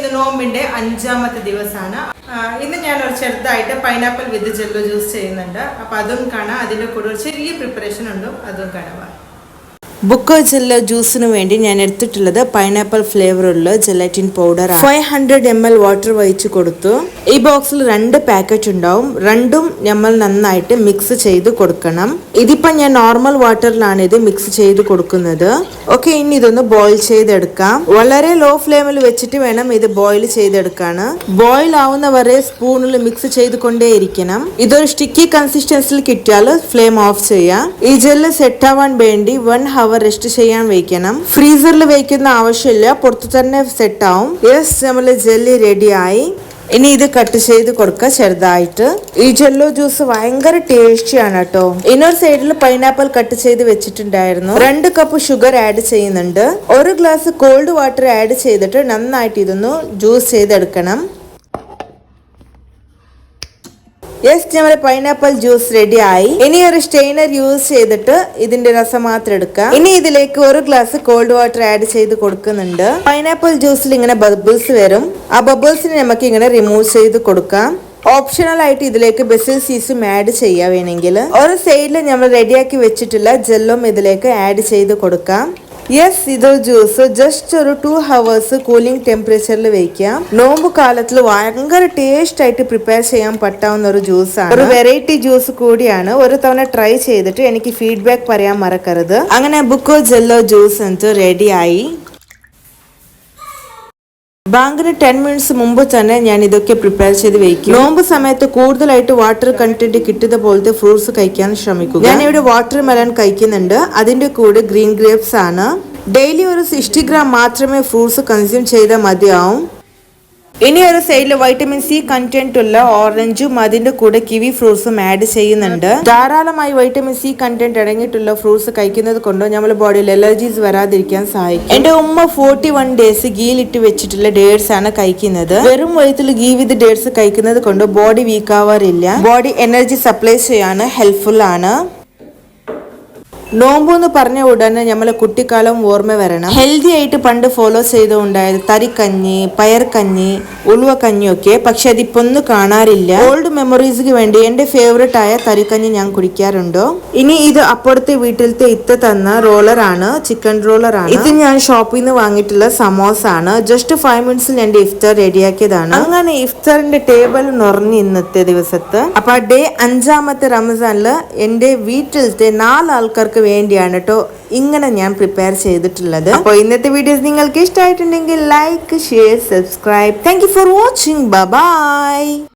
ഇന്ന് നോമ്പിന്റെ 5ാമത്തെ ദിവസമാണ്. ഇന്ന് ഞാൻ ഒരു ചെറുതായിട്ട് പൈനാപ്പിൾ വിത്ത് ജെല്ലോ ജ്യൂസ് ചെയ്യുന്നുണ്ട്. അപ്പോൾ അതും കാണാം, അതിൻ്റെ കൂടെ ഒരു ചെറിയ പ്രിപ്പറേഷൻ ഉണ്ട്, അതും കാണാം. ബുക്കോ ജെല്ലോ ജ്യൂസിന് വേണ്ടി ഞാൻ എടുത്തിട്ടുള്ളത് പൈനാപ്പിൾ ഫ്ലേവറുള്ള ജെലാറ്റിൻ പൗഡർ 500 ml വാട്ടർ ഒഴിച്ച് കൊടുത്തു. ഈ ബോക്സിൽ 2 പാക്കറ്റ് ഉണ്ടാവും. രണ്ടും നമ്മൾ നന്നായിട്ട് മിക്സ് ചെയ്ത് കൊടുക്കണം. ഇതിപ്പോൾ ഞാൻ നോർമൽ വാട്ടറിലാണ് ഇത് മിക്സ് ചെയ്ത് കൊടുക്കുന്നത്. ഓക്കെ, ഇനി ഇതൊന്ന് ബോയിൽ ചെയ്തെടുക്കാം. വളരെ ലോ ഫ്ലെയിമിൽ വെച്ചിട്ട് വേണം ഇത് ബോയിൽ ചെയ്തെടുക്കാൻ. ബോയിൽ ആവുന്ന വരെ സ്പൂണിൽ മിക്സ് ചെയ്തുകൊണ്ടേയിരിക്കണം. ഇതൊരു സ്റ്റിക്കി കൺസിസ്റ്റൻസിൽ കിട്ടിയാൽ ഫ്ലെയിം ഓഫ് ചെയ്യാം. ഈ ജെല്ല് സെറ്റ് ആവാൻ വേണ്ടി 1 hour റെസ്റ്റ് ചെയ്യാൻ വെക്കണം. ഫ്രീസറിൽ വെക്കുന്ന ആവശ്യമില്ല, പുറത്തു തന്നെ സെറ്റ് ആവും. യെസ്, നമ്മള് ജെല്ലി റെഡി ആയി. ഇനി ഇത് കട്ട് ചെയ്ത് കൊടുക്കുക ചെറുതായിട്ട്. ഈ ജെല്ലോ ജ്യൂസ് ഭയങ്കര ടേസ്റ്റിയാണ് കേട്ടോ. ഇന്നൊരു സൈഡിൽ പൈനാപ്പിൾ കട്ട് ചെയ്ത് വെച്ചിട്ടുണ്ടായിരുന്നു. 2 കപ്പ് ഷുഗർ ആഡ് ചെയ്യുന്നുണ്ട്. 1 ഗ്ലാസ് കോൾഡ് വാട്ടർ ആഡ് ചെയ്തിട്ട് നന്നായിട്ട് ഇതൊന്ന് ജ്യൂസ് ചെയ്തെടുക്കണം. യെസ്, നമ്മുടെ പൈനാപ്പിൾ ജ്യൂസ് റെഡി ആയി. ഇനി ഒരു സ്റ്റെയിനർ യൂസ് ചെയ്തിട്ട് ഇതിന്റെ രസം മാത്രം എടുക്കാം. ഇനി ഇതിലേക്ക് 1 ഗ്ലാസ് കോൾഡ് വാട്ടർ ആഡ് ചെയ്ത് കൊടുക്കുന്നുണ്ട്. പൈനാപ്പിൾ ജ്യൂസിൽ ഇങ്ങനെ ബബിൾസ് വരും. ആ ബബിൾസിനെ നമുക്ക് ഇങ്ങനെ റിമൂവ് ചെയ്ത് കൊടുക്കാം. ഓപ്ഷണൽ ആയിട്ട് ഇതിലേക്ക് ബസിൽ സീസും ആഡ് ചെയ്യാൻ വേണമെങ്കിൽ. ഒരു സൈഡിൽ നമ്മൾ റെഡിയാക്കി വെച്ചിട്ടുള്ള ജെല്ലും ഇതിലേക്ക് ആഡ് ചെയ്ത് കൊടുക്കാം. യെസ്, ഇത് ജ്യൂസ് ജസ്റ്റ് ഒരു 2 hours കൂളിംഗ് ടെമ്പറേച്ചറിൽ വെക്കാം. നോമ്പ് കാലത്തിൽ ഭയങ്കര ടേസ്റ്റ് ആയിട്ട് പ്രിപ്പയർ ചെയ്യാൻ പറ്റാവുന്ന ഒരു ജ്യൂസാണ്. ഒരു വെറൈറ്റി ജ്യൂസ് കൂടിയാണ്. ഒരു തവണ ട്രൈ ചെയ്തിട്ട് എനിക്ക് ഫീഡ്ബാക്ക് പറയാൻ മറക്കരുത്. അങ്ങനെ ബുക്കോ ജെല്ലോ ജ്യൂസ് റെഡി ആയി. ബാങ്കിന് 10 minutes മുമ്പ് തന്നെ ഞാൻ ഇതൊക്കെ പ്രിപ്പയർ ചെയ്ത് വെക്കും. നോമ്പ് സമയത്ത് കൂടുതലായിട്ട് വാട്ടർ കണ്ടന്റ് കിട്ടുന്ന പോലത്തെ ഫ്രൂട്ട്സ് കഴിക്കാൻ ശ്രമിക്കുക. ഞാൻ ഇവിടെ വാട്ടർ മെലൺ കഴിക്കുന്നുണ്ട്. അതിന്റെ കൂടെ ഗ്രീൻ ഗ്രേപ്സ് ആണ്. ഡെയിലി ഒരു 60 gram മാത്രമേ ഫ്രൂട്ട്സ് കൺസ്യൂം ചെയ്താൽ മതിയാവും. ഇനി ഒരു സൈഡിൽ വൈറ്റമിൻ സി കണ്ടന്റ് ഉള്ള ഓറഞ്ചും അതിന്റെ കൂടെ കിവി ഫ്രൂട്ട്സും ആഡ് ചെയ്യുന്നുണ്ട്. ധാരാളമായി വൈറ്റമിൻ സി കണ്ടന്റ് അടങ്ങിയിട്ടുള്ള ഫ്രൂട്ട്സ് കഴിക്കുന്നത് കൊണ്ട് നമ്മുടെ ബോഡിയിൽ അലർജീസ് വരാതിരിക്കാൻ സഹായിക്കും. എന്റെ ഉമ്മ 41 days ഗീലിട്ട് വെച്ചിട്ടുള്ള ഡേറ്റ്സ് ആണ് കഴിക്കുന്നത്. വെറും വയറ്റിൽ ഗീ വിത്ത് ഡേറ്റ്സ് കഴിക്കുന്നത് കൊണ്ട് ബോഡി വീക്ക് ആവാറില്ല. ബോഡി എനർജി സപ്ലൈ ചെയ്യാൻ ഹെൽപ്ഫുൾ ആണ്. നോമ്പ് എന്ന് പറഞ്ഞ ഉടനെ നമ്മളെ കുട്ടിക്കാലം ഓർമ്മ വരണം. ഹെൽത്തി ആയിട്ട് പണ്ട് ഫോളോ ചെയ്തുണ്ടായത് തരിക്കഞ്ഞി, പയർക്കഞ്ഞി, ഉലുവക്കഞ്ഞിയൊക്കെ. പക്ഷെ അതിപ്പോ ഒന്നും കാണാറില്ല. ഓൾഡ് മെമ്മറീസിന് വേണ്ടി എന്റെ ഫേവറേറ്റ് ആയ തരിക്കഞ്ഞി ഞാൻ കുടിക്കാറുണ്ടോ. ഇനി ഇത് അപ്പുറത്തെ വീട്ടിലത്തെ ഇത്ത തന്ന റോളറാണ്, ചിക്കൻ റോളറാണ്. ഇത് ഞാൻ ഷോപ്പിൽ നിന്ന് വാങ്ങിയിട്ടുള്ള സമോസ ആണ്. ജസ്റ്റ് 5 minutes എന്റെ ഇഫ്താർ റെഡിയാക്കിയതാണ്. അങ്ങനെ ഇഫ്താറിന്റെ ടേബിൾ നിറഞ്ഞു ഇന്നത്തെ ദിവസത്ത്. അപ്പൊ ഡേ 5ാമത്തെ റമസാനില് എന്റെ വീട്ടിലത്തെ 4 ആൾക്കാർക്ക് വേണ്ടിയാണ് കേട്ടോ ഇങ്ങനെ ഞാൻ പ്രിപ്പയർ ചെയ്തിട്ടുള്ളത്. അപ്പോൾ ഇന്നത്തെ വീഡിയോസ് നിങ്ങൾക്ക് ഇഷ്ടമായിട്ടുണ്ടെങ്കിൽ like, share, subscribe. Thank you for watching. By.